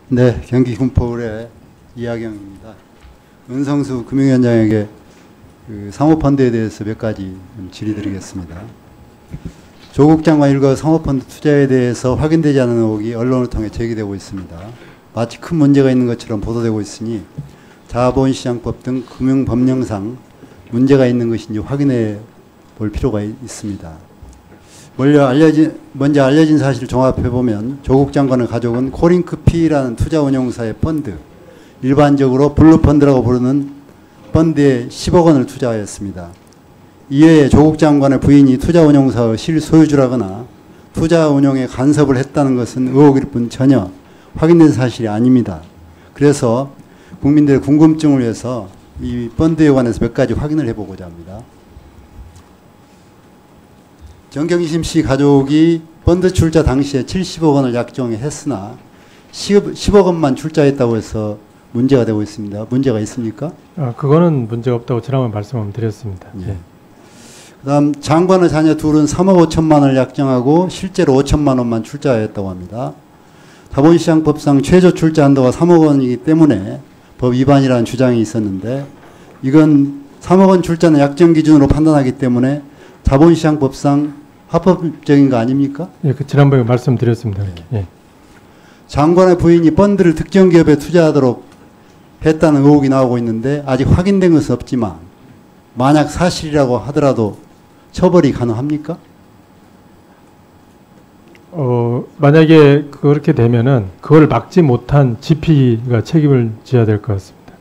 네, 경기 군포울의 이하경입니다. 은성수 금융위원장에게 그 사모펀드에 대해서 몇 가지 질의드리겠습니다. 조국 장관 일거 사모펀드 투자에 대해서 확인되지 않은 의혹이 언론을 통해 제기되고 있습니다. 마치 큰 문제가 있는 것처럼 보도되고 있으니 자본시장법 등 금융법령상 문제가 있는 것인지 확인해 볼 필요가 있습니다. 먼저 알려진 사실을 종합해보면 조국 장관의 가족은 코링크피라는 투자운용사의 펀드, 일반적으로 블루펀드라고 부르는 펀드에 10억 원을 투자하였습니다. 이외에 조국 장관의 부인이 투자운용사의 실소유주라거나 투자운용에 간섭을 했다는 것은 의혹일 뿐 전혀 확인된 사실이 아닙니다. 그래서 국민들의 궁금증을 위해서 이 펀드에 관해서 몇 가지 확인을 해보고자 합니다. 정경심 씨 가족이 펀드 출자 당시에 70억 원을 약정했으나 10억 원만 출자했다고 해서 문제가 되고 있습니다. 문제가 있습니까? 그거는 문제가 없다고 지난번 말씀을 드렸습니다. 예. 그다음 장관의 자녀 둘은 3억 5천만 원을 약정하고 실제로 5천만 원만 출자했다고 합니다. 자본시장법상 최저 출자 한도가 3억 원이기 때문에 법 위반이라는 주장이 있었는데 이건 3억 원 출자는 약정 기준으로 판단하기 때문에 자본시장법상 합법적인 거 아닙니까? 예, 그 지난번에 말씀드렸습니다. 예. 장관의 부인이 펀드를 특정 기업에 투자하도록 했다는 의혹이 나오고 있는데 아직 확인된 것은 없지만 만약 사실이라고 하더라도 처벌이 가능합니까? 만약에 그렇게 되면은 그걸 막지 못한 GP가 책임을 져야 될 것 같습니다.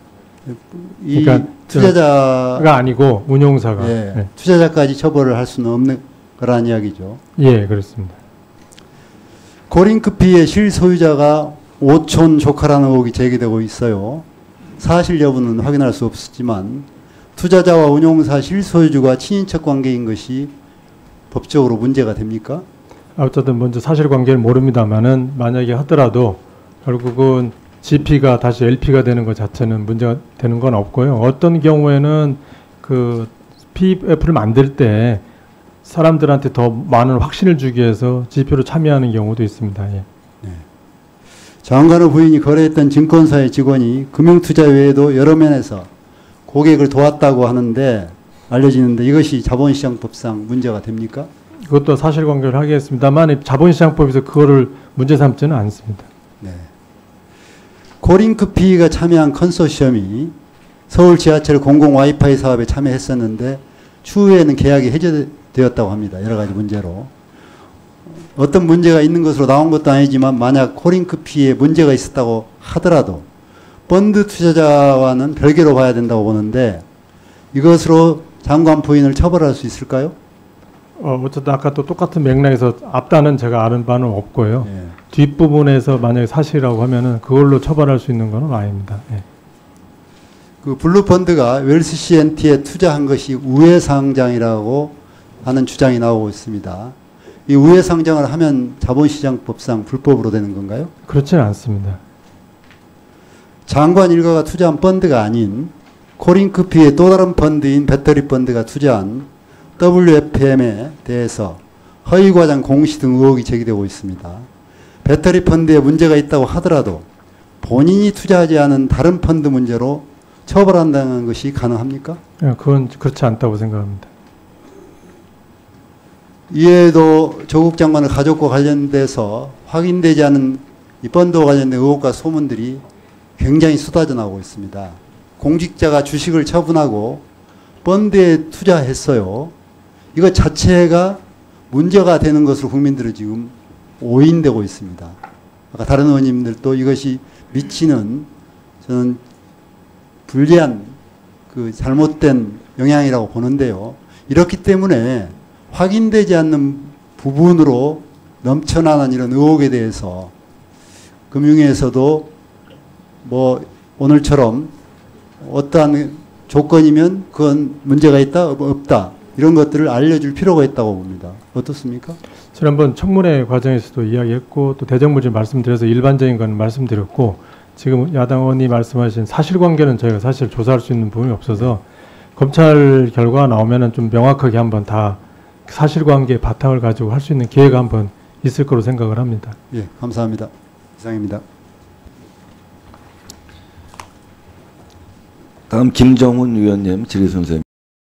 그러니까 투자자가 아니고 운용사가. 예, 예. 투자자까지 처벌을 할 수는 없는 거란 이야기죠. 예, 그렇습니다. 코링크피의 실소유자가 오촌 조카라는 의혹이 제기되고 있어요. 사실 여부는 확인할 수 없었지만 투자자와 운용사 실소유주가 친인척 관계인 것이 법적으로 문제가 됩니까? 어쨌든 먼저 사실관계를 모릅니다만은 만약에 하더라도 결국은 GP가 다시 LP가 되는 것 자체는 문제가 되는 건 없고요. 어떤 경우에는 그 PF를 만들 때 사람들한테 더 많은 확신을 주기 위해서 GP로 참여하는 경우도 있습니다. 예. 네. 장관의 부인이 거래했던 증권사의 직원이 금융투자 외에도 여러 면에서 고객을 도왔다고 하는데 알려지는데 이것이 자본시장법상 문제가 됩니까? 그것도 사실관계를 하겠습니다만 자본시장법에서 그거를 문제 삼지는 않습니다. 네. 코링크피가 참여한 컨소시엄이 서울 지하철 공공 와이파이 사업에 참여했었는데 추후에는 계약이 해제되었다고 합니다. 여러 가지 문제로. 어떤 문제가 있는 것으로 나온 것도 아니지만 만약 코링크피에 문제가 있었다고 하더라도 펀드 투자자와는 별개로 봐야 된다고 보는데 이것으로 장관 부인을 처벌할 수 있을까요? 어쨌든 아까 또 똑같은 맥락에서 앞단은 제가 아는 바는 없고요. 예. 뒷부분에서 만약에 사실이라고 하면은 그걸로 처벌할 수 있는 건 아닙니다. 예. 그 블루펀드가 웰스 CNT에 투자한 것이 우회상장이라고 하는 주장이 나오고 있습니다. 이 우회상장을 하면 자본시장법상 불법으로 되는 건가요? 그렇지는 않습니다. 장관 일가가 투자한 펀드가 아닌 코링크피의 또 다른 펀드인 배터리 펀드가 투자한 WFM에 대해서 허위과장 공시 등 의혹이 제기되고 있습니다. 배터리 펀드에 문제가 있다고 하더라도 본인이 투자하지 않은 다른 펀드 문제로 처벌한다는 것이 가능합니까? 그건 그렇지 않다고 생각합니다. 이에도 조국 장관의 가족과 관련돼서 확인되지 않은 이 펀드와 관련된 의혹과 소문들이 굉장히 쏟아져 나오고 있습니다. 공직자가 주식을 처분하고 펀드에 투자했어요. 이거 자체가 문제가 되는 것으로 국민들은 지금 오인되고 있습니다. 아까 다른 의원님들도 이것이 미치는 저는 불리한 그 잘못된 영향이라고 보는데요. 이렇기 때문에 확인되지 않는 부분으로 넘쳐나는 이런 의혹에 대해서 금융위에서도 뭐 오늘처럼 어떠한 조건이면 그건 문제가 있다, 없다 이런 것들을 알려줄 필요가 있다고 봅니다. 어떻습니까? 지난번 청문회 과정에서도 이야기했고 또 대정부질 말씀드려서 일반적인 건 말씀드렸고 지금 야당 의원이 말씀하신 사실관계는 저희가 사실 조사할 수 있는 부분이 없어서 검찰 결과가 나오면은 좀 명확하게 한번 다 사실관계 바탕을 가지고 할 수 있는 기회가 한번 있을 거로 생각을 합니다. 예, 감사합니다. 이상입니다. 다음 김정훈 위원님 질의 순서입니다.